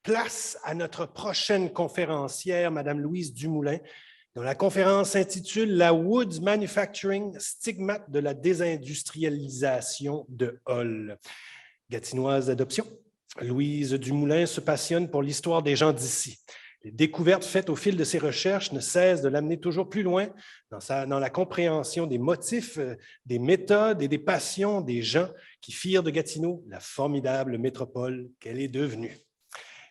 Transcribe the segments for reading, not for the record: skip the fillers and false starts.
Place à notre prochaine conférencière, Mme Louise Dumoulin, dont la conférence s'intitule « La Woods Manufacturing, stigmate de la désindustrialisation de Hull ». Gatinoise d'adoption, Louise Dumoulin se passionne pour l'histoire des gens d'ici. Les découvertes faites au fil de ses recherches ne cessent de l'amener toujours plus loin dans la compréhension des motifs, des méthodes et des passions des gens qui firent de Gatineau la formidable métropole qu'elle est devenue.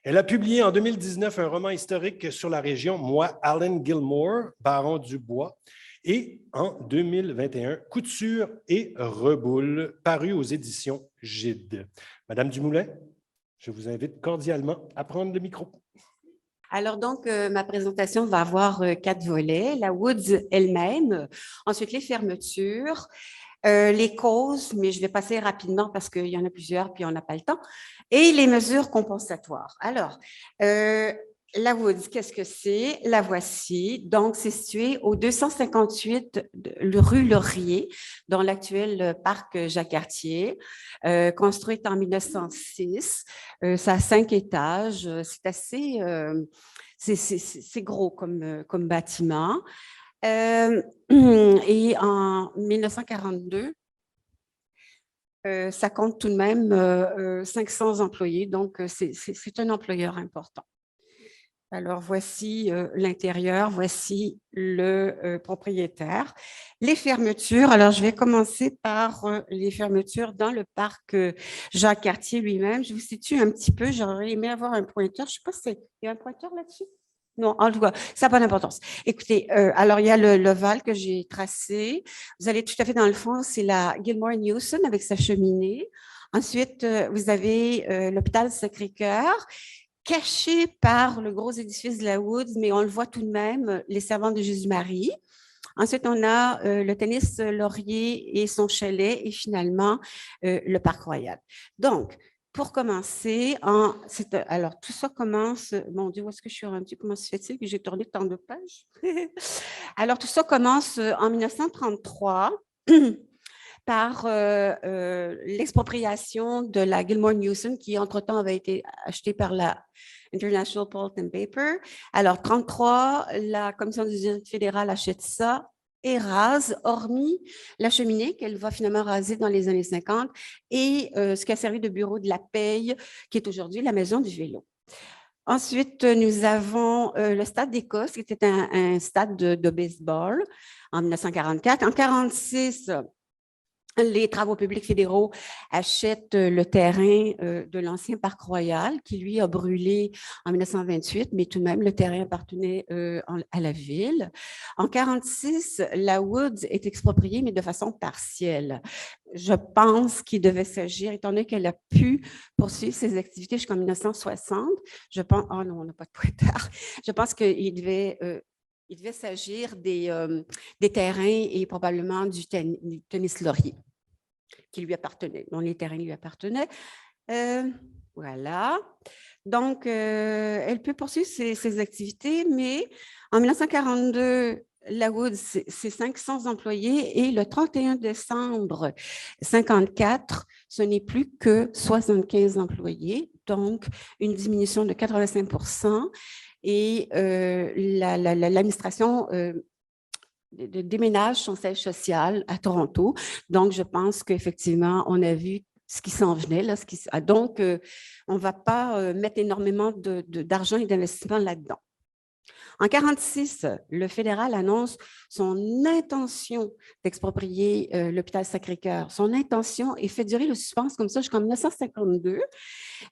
Elle a publié en 2019 un roman historique sur la région, Moi, Allen Gilmore, baron du Bois, et en 2021, Couture et Reboule, paru aux éditions Gide. Madame Dumoulin, je vous invite cordialement à prendre le micro. Alors donc, ma présentation va avoir 4 volets. La Woods elle-même, ensuite les fermetures, les causes, mais je vais passer rapidement parce qu'il y en a plusieurs, puis on n'a pas le temps, et les mesures compensatoires. Alors, la Woods, qu'est-ce que c'est? La voici. Donc, c'est situé au 258 rue Laurier, dans l'actuel parc Jacques-Cartier, construite en 1906. Ça a 5 étages. C'est assez... c'est gros comme bâtiment. Et en 1942, ça compte tout de même 500 employés, donc c'est un employeur important. Alors, voici l'intérieur, voici le propriétaire. Les fermetures, alors je vais commencer par les fermetures dans le parc Jacques-Cartier lui-même. Je vous situe un petit peu, j'aurais aimé avoir un pointeur. Je ne sais pas s'il y a un pointeur là-dessus. Non, en tout cas, ça n'a pas d'importance. Écoutez, alors il y a l'ovale que j'ai tracé. Vous allez tout à fait dans le fond, c'est la Gilmore Newson avec sa cheminée. Ensuite, vous avez l'hôpital Sacré-Cœur, caché par le gros édifice de la Woods, mais on le voit tout de même, les servantes de Jésus-Marie. Ensuite, on a le tennis Laurier et son chalet, et finalement, le Parc Royal. Donc, pour commencer, alors tout ça commence, mon Dieu, où est-ce que je suis rendue? Comment se fait-il que j'ai tourné tant de pages? Alors, tout ça commence en 1933 par l'expropriation de la Gilmore Newson, qui entre-temps avait été achetée par la International Pulp and Paper. Alors, 1933, la Commission des usines fédérales achète ça et rase, hormis la cheminée qu'elle va finalement raser dans les années 50 et ce qui a servi de bureau de la paye, qui est aujourd'hui la maison du vélo. Ensuite, nous avons le Stade d'Écosse, qui était un stade de baseball en 1944. En 1946, les travaux publics fédéraux achètent le terrain de l'ancien parc royal qui, lui, a brûlé en 1928, mais tout de même, le terrain appartenait à la ville. En 1946, la Woods est expropriée, mais de façon partielle. Je pense qu'il devait s'agir, étant donné qu'elle a pu poursuivre ses activités jusqu'en 1960, je pense, oh non, on n'a pas de pointeur, je pense qu'il devait... il devait s'agir des terrains et probablement du tennis Laurier qui lui appartenait, dont les terrains lui appartenaient. Voilà. Donc, elle peut poursuivre ses activités, mais en 1942, la Woods, c'est 500 employés et le 31 décembre 1954, ce n'est plus que 75 employés, donc une diminution de 85%. Et l'administration déménage son siège social à Toronto. Donc, je pense qu'effectivement, on a vu ce qui s'en venait. Là, donc, on ne va pas mettre énormément d'argent et d'investissement là-dedans. En 1946, le fédéral annonce son intention d'exproprier l'hôpital Sacré-Cœur. Son intention et fait durer le suspense comme ça jusqu'en 1952.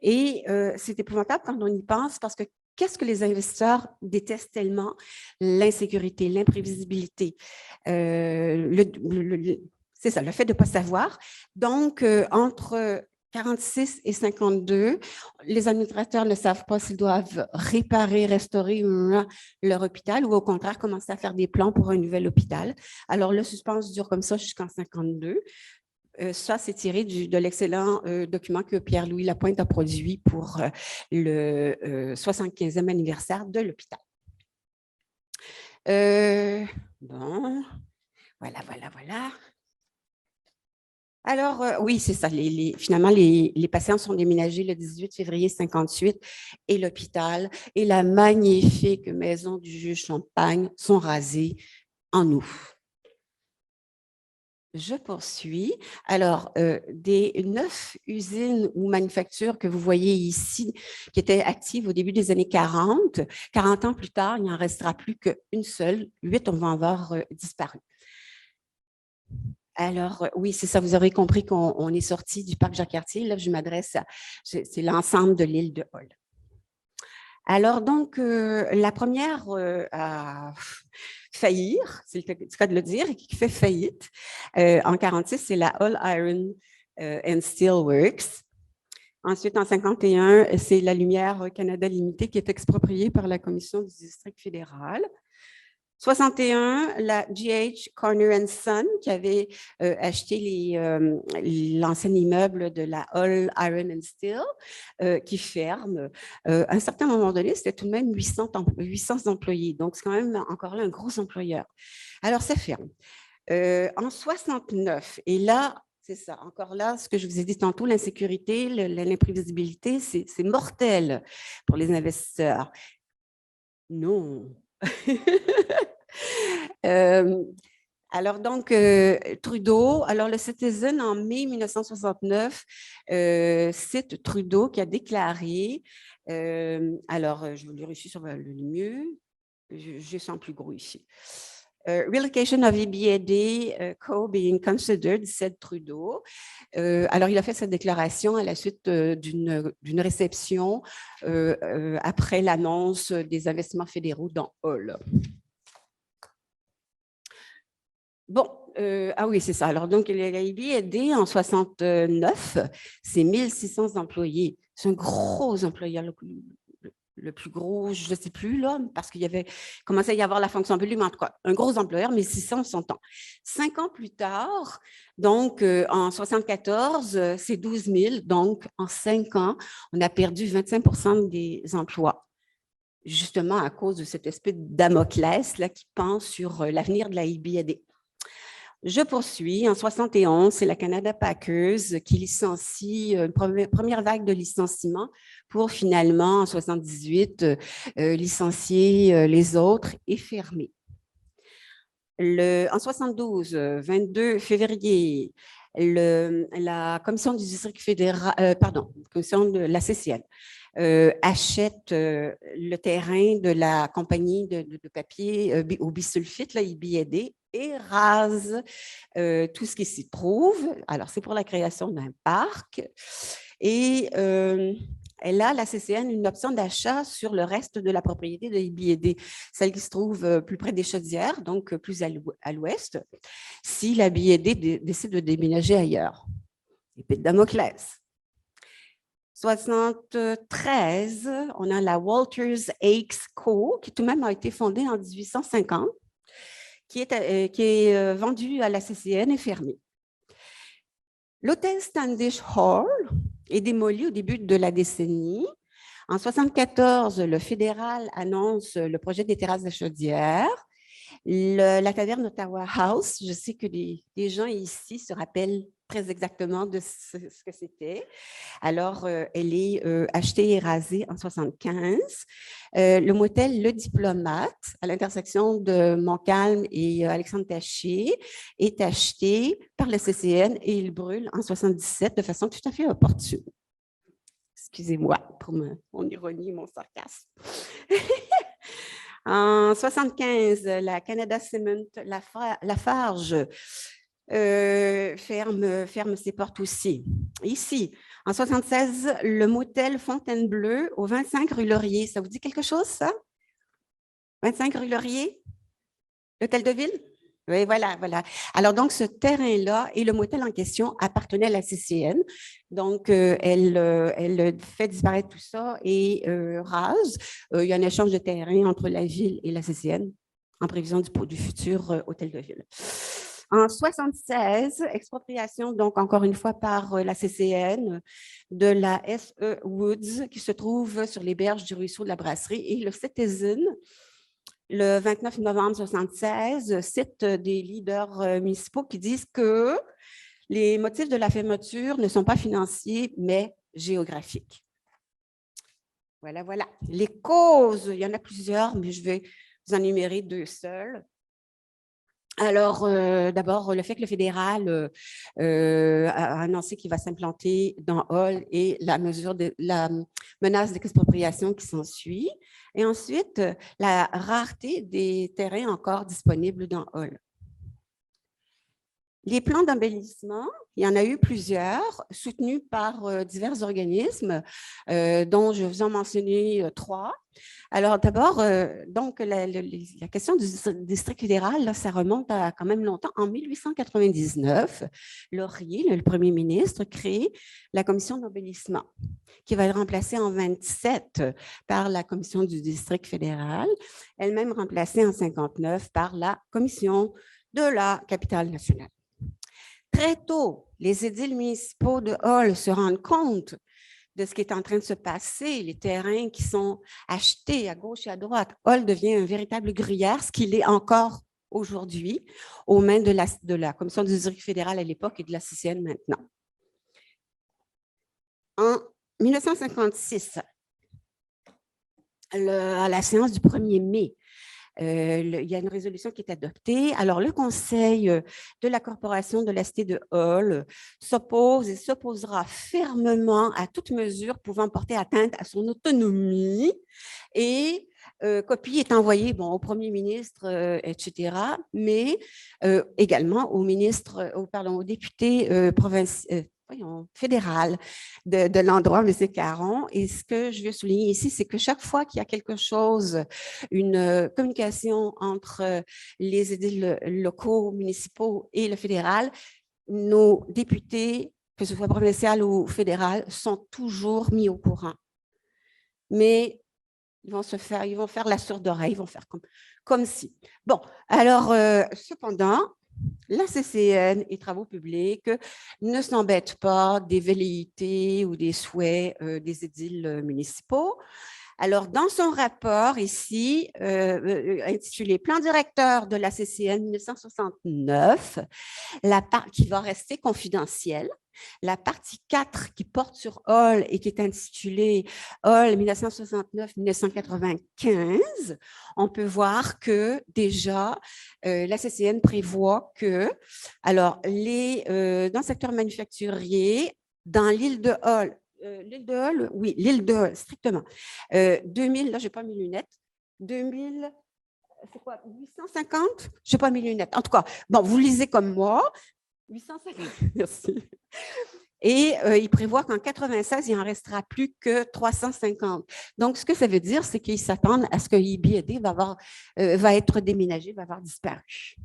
Et c'est épouvantable quand on y pense parce que qu'est-ce que les investisseurs détestent tellement? L'insécurité, l'imprévisibilité. C'est ça, le fait de ne pas savoir. Donc, entre 1946 et 1952, les administrateurs ne savent pas s'ils doivent réparer, restaurer leur hôpital ou au contraire commencer à faire des plans pour un nouvel hôpital. Alors, le suspense dure comme ça jusqu'en 1952. Ça, c'est tiré de l'excellent document que Pierre-Louis Lapointe a produit pour le 75e anniversaire de l'hôpital. Bon, voilà. Alors, oui, c'est ça. Finalement, les patients sont déménagés le 18 février 58 et l'hôpital et la magnifique maison du juge Champagne sont rasés en août. Je poursuis. Alors, des 9 usines ou manufactures que vous voyez ici, qui étaient actives au début des années 40, 40 ans plus tard, il n'y en restera plus qu'une seule. 8 vont avoir disparu. Alors, oui, c'est ça, vous aurez compris qu'on est sorti du parc Jacques-Cartier. Là, je m'adresse c'est l'ensemble de l'île de Hall. Alors, donc, la première à faillir, c'est le cas de le dire, et qui fait faillite en 46, c'est la Hall Iron and Steel Works. Ensuite, en 51, c'est la Lumière Canada Limitée qui est expropriée par la Commission du district fédéral. 61, la G.H. Corner & Son qui avait acheté l'ancien immeuble de la Hall Iron and Steel qui ferme. À un certain moment donné, c'était tout de même 800 employés. Donc, c'est quand même encore là un gros employeur. Alors, ça ferme. En 69, et là, c'est ça, encore là, ce que je vous ai dit tantôt, l'insécurité, l'imprévisibilité, c'est mortel pour les investisseurs. Non. Alors donc, Trudeau, alors le Citizen en mai 1969 cite Trudeau qui a déclaré, alors je vous le lire ici sur le mieux, je sens plus gros ici. Relocation of EBAD Co. being considered, said Trudeau. Alors, il a fait cette déclaration à la suite d'une réception après l'annonce des investissements fédéraux dans Hall. Bon, ah oui, c'est ça. Alors, donc, la EBAD en 69, c'est 1600 employés. C'est un gros employeur, le plus gros, je ne sais plus, là, parce qu'il y avait commencé à y avoir la fonction publique, mais en tout cas, un gros employeur, 1600 s'entend. 5 ans plus tard, donc en 74, c'est 12 000. Donc, en 5 ans, on a perdu 25% des emplois, justement à cause de cette espèce de Damoclès là, qui pend sur l'avenir de la EBAD. Je poursuis. En 71, c'est la Canada Packers qui licencie une première vague de licenciements pour finalement, en 78, licencier les autres et fermer. En 72, 22 février, la Commission du district fédéral, Commission de la CCN, achète le terrain de la compagnie de papier au bisulfite, la EBAD, et rase tout ce qui s'y trouve. Alors, c'est pour la création d'un parc. Et elle a, la CCN, une option d'achat sur le reste de la propriété de l'EBAD, celle qui se trouve plus près des Chaudières, donc plus à l'ouest, si la EBAD décide de déménager ailleurs. Épée de Damoclès. 73, on a la Walters Aches Co., qui tout de même a été fondée en 1850, qui est vendue à la CCN et fermée. L'hôtel Standish Hall est démoli au début de la décennie. En 74, le fédéral annonce le projet des terrasses de Chaudière. La taverne Ottawa House, je sais que les gens ici se rappellent très exactement de ce que c'était. Alors, elle est achetée et rasée en 75. Le motel Le Diplomate, à l'intersection de Montcalm et Alexandre Taché, est acheté par le CCN et il brûle en 77 de façon tout à fait opportune. Excusez-moi pour mon ironie et mon sarcasme. En 75, la Canada Cement Lafarge ferme ses portes aussi. Ici, en 76, le motel Fontainebleau au 25 rue Laurier. Ça vous dit quelque chose, ça? 25 rue Laurier? L'hôtel de ville? Oui, voilà. Alors, donc, ce terrain-là et le motel en question appartenait à la CCN. Donc, elle fait disparaître tout ça et rase. Il y a un échange de terrain entre la ville et la CCN en prévision du futur hôtel de ville. En 76, expropriation, donc encore une fois par la CCN, de la S.E. Woods qui se trouve sur les berges du ruisseau de la Brasserie et le Citizen. Le 29 novembre 1976, cite des leaders municipaux qui disent que Les motifs de la fermeture ne sont pas financiers, mais géographiques. Voilà, voilà. Les causes, il y en a plusieurs, mais je vais vous en énumérer 2 seules. Alors, d'abord, le fait que le fédéral a annoncé qu'il va s'implanter dans Hall et la menace d'expropriation qui s'ensuit. Et ensuite, la rareté des terrains encore disponibles dans Hall. Les plans d'embellissement, il y en a eu plusieurs, soutenus par divers organismes, dont je vous en mentionner 3. Alors d'abord, donc la question du district fédéral, là, ça remonte à quand même longtemps. En 1899, Laurier, le premier ministre, crée la commission d'embellissement, qui va être remplacée en 27 par la commission du district fédéral, elle-même remplacée en 59 par la commission de la capitale nationale. Très tôt, les édiles municipaux de Hall se rendent compte de ce qui est en train de se passer, les terrains qui sont achetés à gauche et à droite. Hall devient un véritable gruyère, ce qu'il est encore aujourd'hui, aux mains de la Commission du district fédéral à l'époque et de la CCN maintenant. En 1956, à la séance du 1er mai, il y a une résolution qui est adoptée. Alors, le Conseil de la Corporation de la Cité de Hall s'oppose et s'opposera fermement à toute mesure pouvant porter atteinte à son autonomie et copie est envoyée au Premier ministre, etc., mais également au député fédéral de l'endroit, M. Caron. Et ce que je veux souligner ici, c'est que chaque fois qu'il y a quelque chose, une communication entre les édiles locaux, municipaux et le fédéral, nos députés, que ce soit provincial ou fédéral, sont toujours mis au courant. Mais ils vont faire la sourde oreille, ils vont faire comme si. Bon, alors, cependant, la CCN et Travaux publics ne s'embêtent pas des velléités ou des souhaits des édiles municipaux. Alors, dans son rapport ici, intitulé « Plan directeur de la CCN 1969 », qui va rester confidentielle, la partie 4 qui porte sur Hall et qui est intitulée Hall 1969-1995, on peut voir que déjà la CCN prévoit que, alors, dans le secteur manufacturier, dans l'île de Hall, l'île de Hall, oui, l'île de Hall, strictement. 2000, là, je n'ai pas mes lunettes. 2000, c'est quoi, 850? Je n'ai pas mes lunettes. En tout cas, bon, vous lisez comme moi. 850, merci. Et il prévoit qu'en 96, il n'en restera plus que 350. Donc, ce que ça veut dire, c'est qu'ils s'attendent à ce que IBD va être déménagé, va avoir disparu.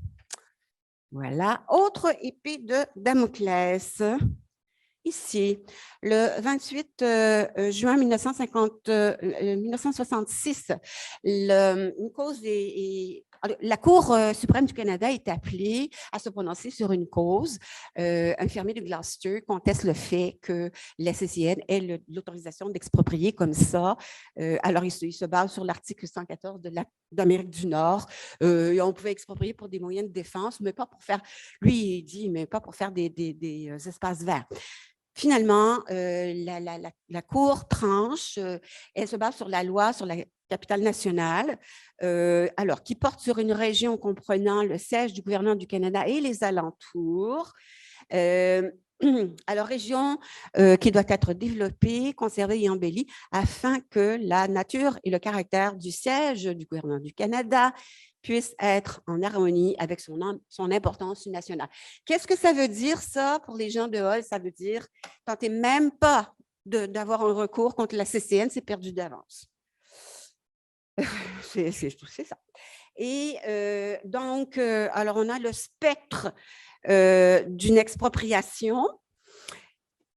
Voilà. Autre épée de Damoclès. Ici, le 28 juin 1966, la Cour suprême du Canada est appelée à se prononcer sur une cause. Un fermier de Gloucester conteste le fait que la CCN ait l'autorisation d'exproprier comme ça. Alors, il se base sur l'article 114 de l'Acte d'Amérique du Nord. On pouvait exproprier pour des moyens de défense, mais pas pour faire, lui, il dit, mais pas pour faire des espaces verts. Finalement, la Cour tranche, elle se base sur la loi sur la capitale nationale, qui porte sur une région comprenant le siège du gouvernement du Canada et les alentours. Alors, région qui doit être développée, conservée et embellie afin que la nature et le caractère du siège du gouvernement du Canada puisse être en harmonie avec son importance nationale. Qu'est-ce que ça veut dire, ça, pour les gens de Hall? Ça veut dire, tentez même pas d'avoir un recours contre la CCN, c'est perdu d'avance. C'est ça. Et donc, alors, on a le spectre d'une expropriation.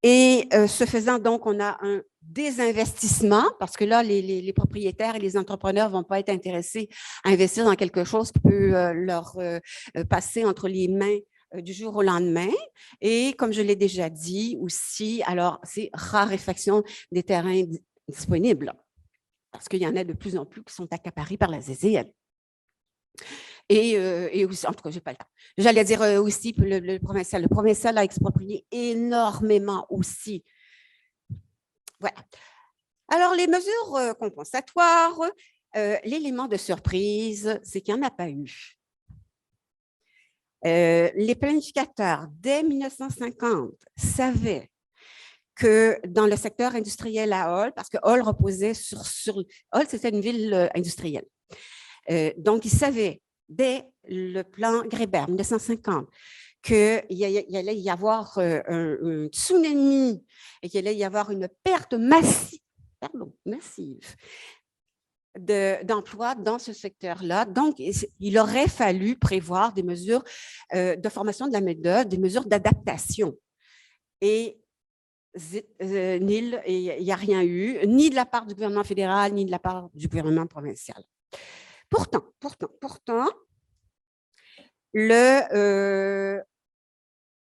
Et ce faisant, donc, on a un désinvestissement parce que là, les propriétaires et les entrepreneurs ne vont pas être intéressés à investir dans quelque chose qui peut leur passer entre les mains du jour au lendemain. Et comme je l'ai déjà dit aussi, alors, c'est raréfaction des terrains disponibles parce qu'il y en a de plus en plus qui sont accaparés par la CCN. Et aussi, en tout cas, je n'ai pas le temps. J'allais dire aussi le provincial. Le provincial a exproprié énormément aussi. Voilà. Alors, les mesures compensatoires, l'élément de surprise, c'est qu'il n'y en a pas eu. Les planificateurs, dès 1950, savaient que dans le secteur industriel à Hull, parce que Hull reposait sur Hull, c'était une ville industrielle. Donc, ils savaient dès le plan Grébert, 1950, qu'il y allait y avoir un tsunami et qu'il allait y avoir une perte massive d'emplois dans ce secteur-là. Donc, il aurait fallu prévoir des mesures de formation de la main-d'œuvre, des mesures d'adaptation. Et il n'y a rien eu, ni de la part du gouvernement fédéral, ni de la part du gouvernement provincial. Pourtant, le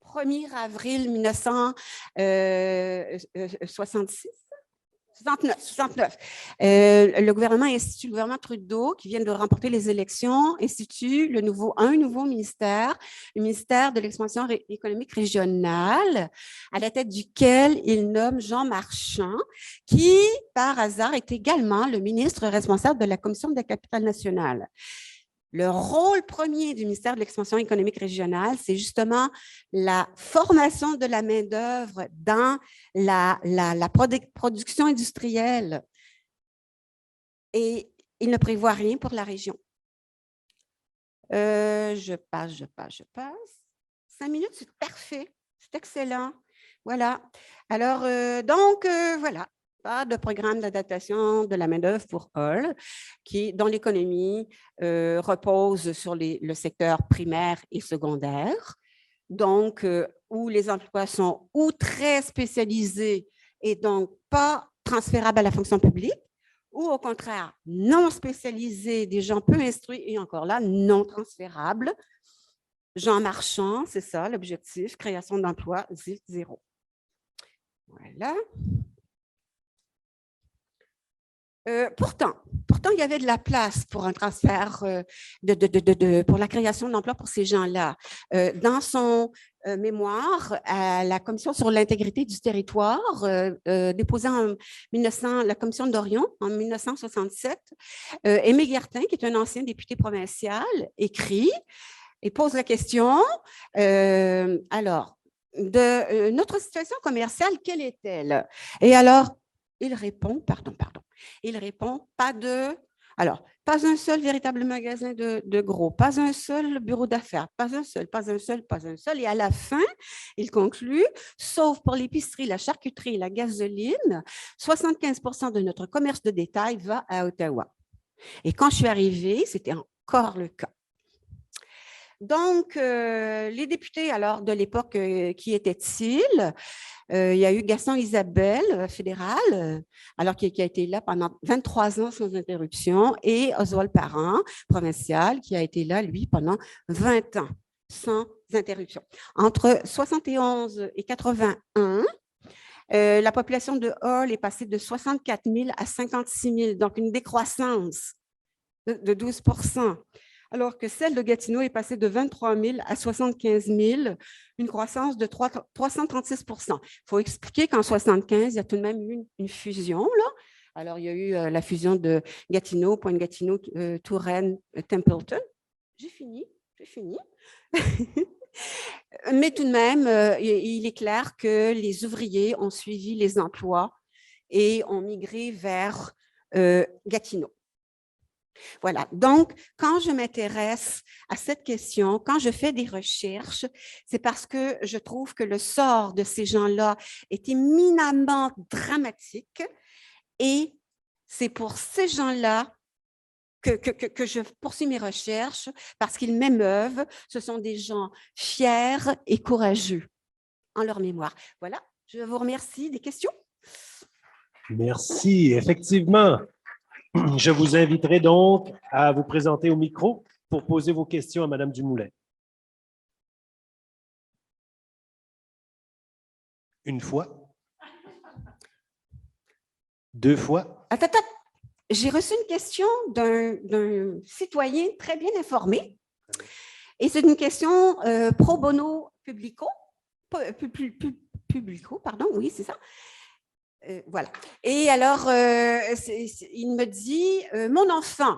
1er avril 1966, 69. Le gouvernement Trudeau, qui vient de remporter les élections, institue un nouveau ministère, le ministère de l'expansion économique régionale, à la tête duquel il nomme Jean Marchand, qui, par hasard, est également le ministre responsable de la Commission de la capitale nationale. Le rôle premier du ministère de l'expansion économique régionale, c'est justement la formation de la main-d'œuvre dans la production industrielle. Et il ne prévoit rien pour la région. Je passe. 5 minutes, c'est parfait. C'est excellent. Voilà. Alors, voilà. Pas de programme d'adaptation de la main-d'œuvre pour Hull, dont l'économie repose sur le secteur primaire et secondaire, donc où les emplois sont ou très spécialisés et donc pas transférables à la fonction publique, ou au contraire non spécialisés, des gens peu instruits et encore là, non transférables. Jean Marchand, c'est ça l'objectif, création d'emplois, zéro. Voilà. Pourtant, il y avait de la place pour un transfert, pour la création d'emplois pour ces gens-là. Dans son mémoire à la Commission sur l'intégrité du territoire, déposée en la Commission d'Orion en 1967, Aimé Guertin, qui est un ancien député provincial, écrit et pose la question, alors, de notre situation commerciale, quelle est-elle? Et alors, il répond, pas un seul véritable magasin de gros, pas un seul bureau d'affaires, pas un seul. Et à la fin, il conclut, sauf pour l'épicerie, la charcuterie et la gasoline, 75% de notre commerce de détail va à Ottawa. Et quand je suis arrivée, c'était encore le cas. Donc, les députés alors de l'époque, qui étaient-ils? Il y a eu Gaston Isabelle, fédéral, alors qui a été là pendant 23 ans sans interruption, et Oswald Parent, provincial, qui a été là, lui, pendant 20 ans sans interruption. Entre 71 et 81, la population de Hull est passée de 64 000 à 56 000, donc une décroissance de 12%. Alors que celle de Gatineau est passée de 23 000 à 75 000, une croissance de 336%. Il faut expliquer qu'en 1975, il y a tout de même eu une fusion, là. Alors, il y a eu la fusion de Gatineau, Pointe-Gatineau, Touraine, Templeton. J'ai fini. Mais tout de même, il est clair que les ouvriers ont suivi les emplois et ont migré vers Gatineau. Voilà, donc quand je m'intéresse à cette question, quand je fais des recherches, c'est parce que je trouve que le sort de ces gens-là est éminemment dramatique et c'est pour ces gens-là que je poursuis mes recherches parce qu'ils m'émeuvent. Ce sont des gens fiers et courageux en leur mémoire. Voilà, je vous remercie. Des questions? Merci, effectivement. Je vous inviterai donc à vous présenter au micro pour poser vos questions à Mme Dumoulin. Une fois? 2 fois? Attends. J'ai reçu une question d'un citoyen très bien informé Et c'est une question pro bono publico, publico, pardon, oui, c'est ça. Voilà. Et alors, il me dit, mon enfant,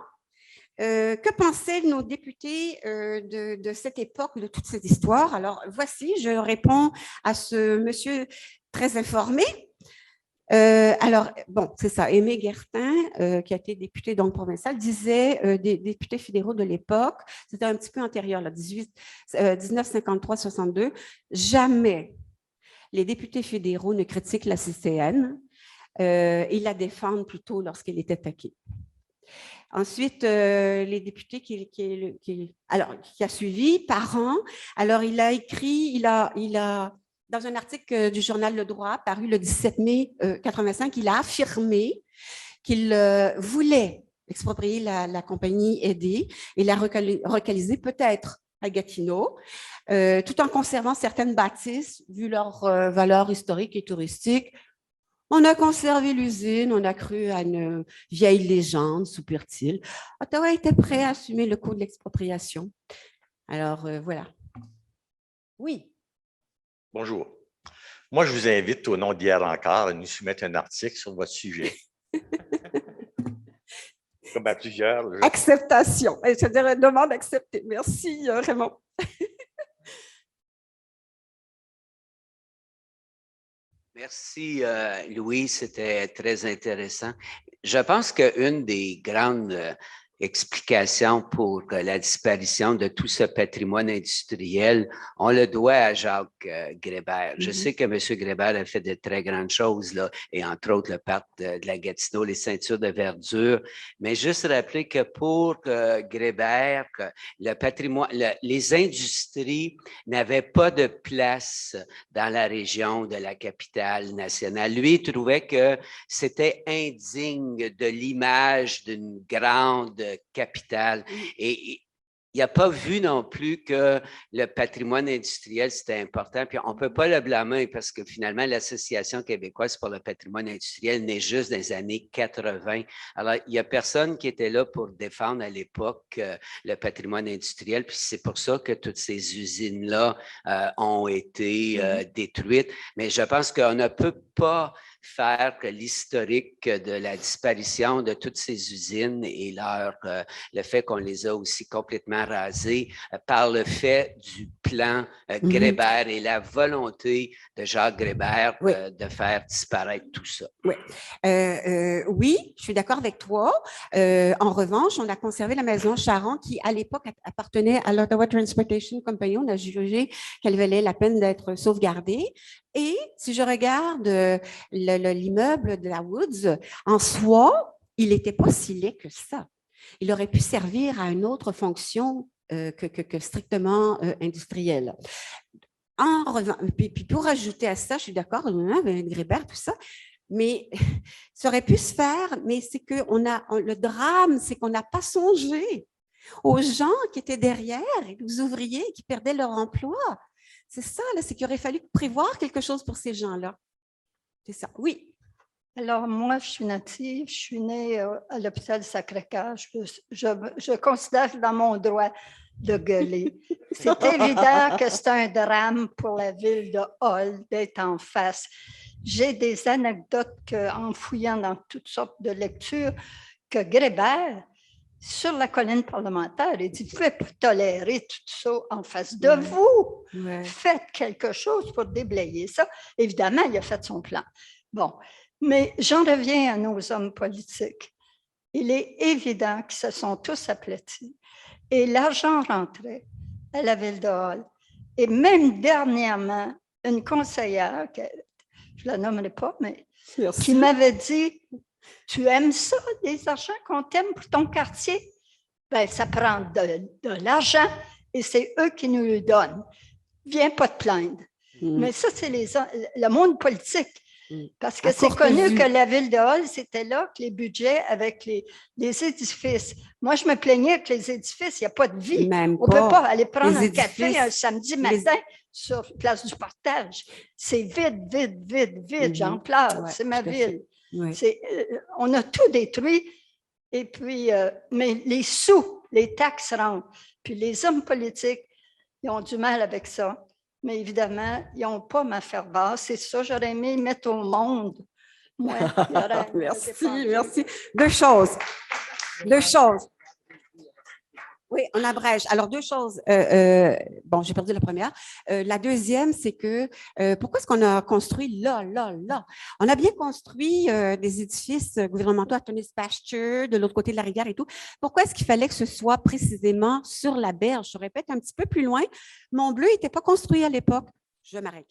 que pensaient nos députés de cette époque, de toute cette histoire? Alors, voici, je réponds à ce monsieur très informé. Alors, bon, c'est ça, Aimé Guertin, qui a été député donc provincial, disait des députés fédéraux de l'époque, c'était un petit peu antérieur, 1953-62, jamais les députés fédéraux ne critiquent la CCN, ils la défendent plutôt lorsqu'elle est attaquée. Ensuite, les députés qui a suivi, Parent, alors il a écrit, il a dans un article du journal Le Droit, paru le 17 mai 85, il a affirmé qu'il voulait exproprier la compagnie aidée et la relocaliser peut-être à Gatineau, tout en conservant certaines bâtisses, vu leur valeur historique et touristique. On a conservé l'usine, on a cru à une vieille légende, soupire-t-il. Ottawa était prêt à assumer le coût de l'expropriation. Alors, voilà. Oui. Bonjour. Moi, je vous invite, au nom d'Hier encore, à nous soumettre un article sur votre sujet. Comme à plusieurs. Acceptation. C'est-à-dire, demande acceptée. Merci, Raymond. Merci, Louis, c'était très intéressant. Je pense qu'une des grandes explications pour la disparition de tout ce patrimoine industriel, on le doit à Jacques Grébert. Je sais que M. Grébert a fait de très grandes choses, là, et entre autres le parc de la Gatineau, les ceintures de verdure, mais juste rappeler que pour Grébert, que le patrimoine, les industries n'avaient pas de place dans la région de la capitale nationale. Lui, il trouvait que c'était indigne de l'image d'une grande capitale. Et il n'a pas vu non plus que le patrimoine industriel, c'était important. Puis on ne peut pas le blâmer parce que finalement, l'Association québécoise pour le patrimoine industriel naît juste dans les années 80. Alors, il n'y a personne qui était là pour défendre à l'époque le patrimoine industriel. Puis c'est pour ça que toutes ces usines-là ont été détruites. Mais je pense qu'on ne peut pas faire que l'historique de la disparition de toutes ces usines et le fait qu'on les a aussi complètement rasées par le fait du plan Grébert et la volonté de Jacques Grébert de faire disparaître tout ça. Oui, oui, je suis d'accord avec toi. En revanche, on a conservé la maison Charon qui, à l'époque, appartenait à l'Ottawa Transportation Company. On a jugé qu'elle valait la peine d'être sauvegardée. Et si je regarde l'immeuble de la Woods, en soi, il n'était pas si laid que ça. Il aurait pu servir à une autre fonction que strictement industrielle. En revanche, puis pour ajouter à ça, je suis d'accord avec Grébert, tout ça, mais ça aurait pu se faire, mais c'est que le drame, c'est qu'on n'a pas songé aux gens qui étaient derrière, aux ouvriers qui perdaient leur emploi. C'est ça, là, c'est qu'il aurait fallu prévoir quelque chose pour ces gens-là. C'est ça, oui. Alors, moi, je suis native, je suis née à l'hôpital Sacré-Cœur. Je considère dans mon droit de gueuler. C'est évident que c'est un drame pour la ville de Hull d'être en face. J'ai des anecdotes en fouillant dans toutes sortes de lectures que Grébert, sur la colline parlementaire, il dit « Vous ne pouvez pas tolérer tout ça en face de vous. Faites quelque chose pour déblayer ça. » Évidemment, il a fait son plan. Bon, mais j'en reviens à nos hommes politiques. Il est évident qu'ils se sont tous aplatis. Et l'argent rentrait à la ville de Hull. Et même dernièrement, une conseillère, je ne la nommerai pas, mais qui m'avait dit « Tu aimes ça, des argents qu'on t'aime pour ton quartier? » Bien, ça prend de l'argent et c'est eux qui nous le donnent. Viens pas te plaindre. Mais ça, c'est le monde politique. Parce que c'est connu que la ville de Hull, c'était là que les budgets avec les édifices. Moi, je me plaignais que les édifices, il n'y a pas de vie. On ne peut pas aller prendre un café un samedi matin sur Place du Portage. C'est vide, vide, vide, vide. J'en pleure. C'est ma ville. On a tout détruit. Et puis, mais les sous les taxes rentrent. Puis les hommes politiques, ils ont du mal avec ça. Mais évidemment, ils n'ont pas ma faire basse. C'est ça, j'aurais aimé mettre au monde. Moi, il y aurait Merci, indépendant. merci. Deux choses. Deux choses. Oui, on abrège. Alors, deux choses. Bon, j'ai perdu la première. La deuxième, c'est que pourquoi est-ce qu'on a construit là? On a bien construit des édifices gouvernementaux à Tunis Pasture, de l'autre côté de la rivière et tout. Pourquoi est-ce qu'il fallait que ce soit précisément sur la berge? Je répète un petit peu plus loin. Mont-Bleu n'était pas construit à l'époque. Je m'arrête.